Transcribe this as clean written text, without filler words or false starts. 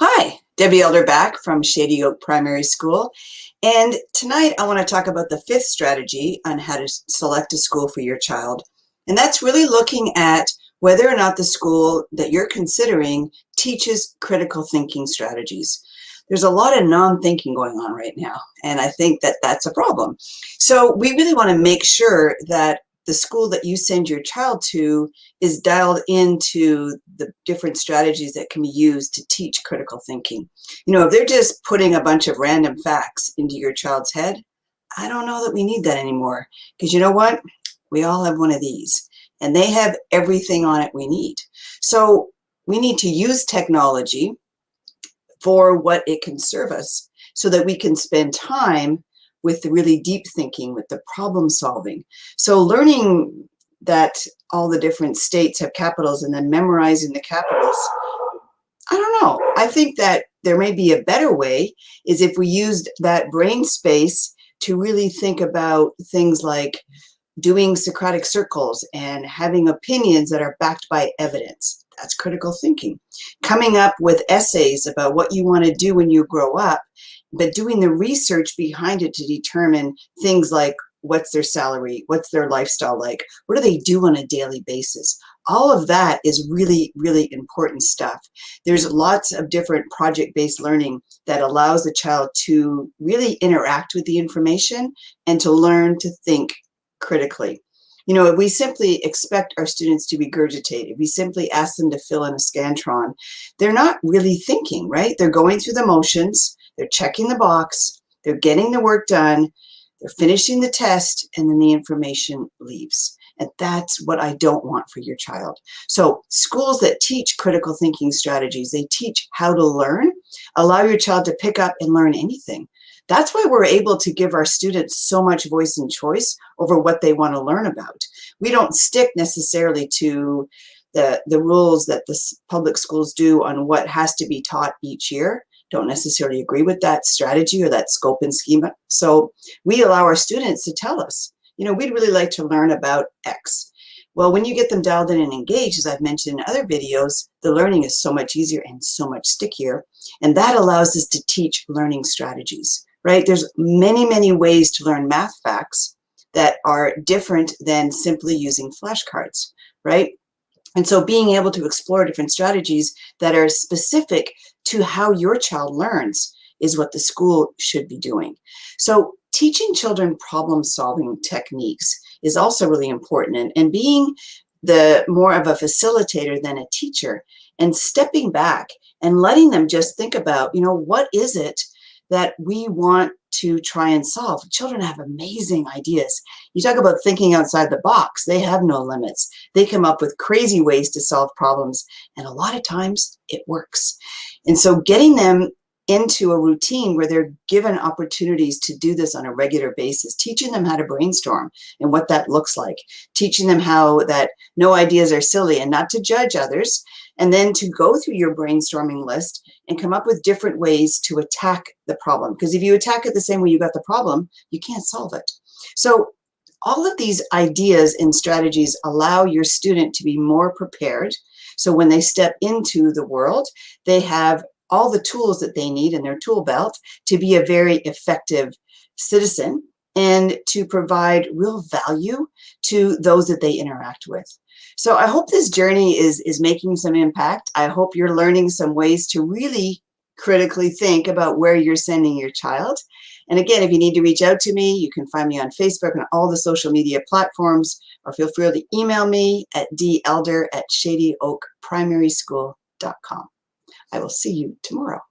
Hi, Debbie Elder back from Shady Oak Primary School. And tonight I want to talk about the fifth strategy on how to select a school for your child. And that's really looking at whether or not the school that you're considering teaches critical thinking strategies. There's a lot of non-thinking going on right now, and I think that that's a problem. So we really want to make sure that the school that you send your child to is dialed into the different strategies that can be used to teach critical thinking. You know, if they're just putting a bunch of random facts into your child's head, I don't know that we need that anymore. Because you know what? We all have one of these, and they have everything on it we need. So we need to use technology for what it can serve us so that we can spend time with the really deep thinking, with the problem solving. So learning that all the different states have capitals and then memorizing the capitals, I don't know. I think that there may be a better way is if we used that brain space to really think about things like doing Socratic circles and having opinions that are backed by evidence. That's critical thinking. Coming up with essays about what you want to do when you grow up, but doing the research behind it to determine things like what's their salary, what's their lifestyle like, what do they do on a daily basis. All of that is really, really important stuff. There's lots of different project-based learning that allows the child to really interact with the information and to learn to think critically. You know, if we simply expect our students to regurgitate, if we simply ask them to fill in a Scantron, they're not really thinking, right? They're going through the motions, they're checking the box, they're getting the work done, they're finishing the test, and then the information leaves. And that's what I don't want for your child. So schools that teach critical thinking strategies, they teach how to learn, allow your child to pick up and learn anything. That's why we're able to give our students so much voice and choice over what they want to learn about. We don't stick necessarily to the rules that the public schools do on what has to be taught each year. Don't necessarily agree with that strategy or that scope and schema. So we allow our students to tell us, you know, we'd really like to learn about X. Well, when you get them dialed in and engaged, as I've mentioned in other videos, the learning is so much easier and so much stickier. And that allows us to teach learning strategies. Right? There's many, many ways to learn math facts that are different than simply using flashcards, right? And so being able to explore different strategies that are specific to how your child learns is what the school should be doing. So teaching children problem-solving techniques is also really important, and being the more of a facilitator than a teacher and stepping back and letting them just think about, you know, what is it that we want to try and solve. Children have amazing ideas. You talk about thinking outside the box. They have no limits. They come up with crazy ways to solve problems, and a lot of times it works. And so getting them into a routine where they're given opportunities to do this on a regular basis, teaching them how to brainstorm and what that looks like, teaching them how that no ideas are silly and not to judge others, and then to go through your brainstorming list and come up with different ways to attack the problem. Because if you attack it the same way you got the problem, you can't solve it. So all of these ideas and strategies allow your student to be more prepared. So when they step into the world, they have all the tools that they need in their tool belt to be a very effective citizen and to provide real value to those that they interact with. So I hope this journey is making some impact. I hope you're learning some ways to really critically think about where you're sending your child. And again, if you need to reach out to me, you can find me on Facebook and all the social media platforms, or feel free to email me at delder@shadyoakprimaryschool.com. I will see you tomorrow.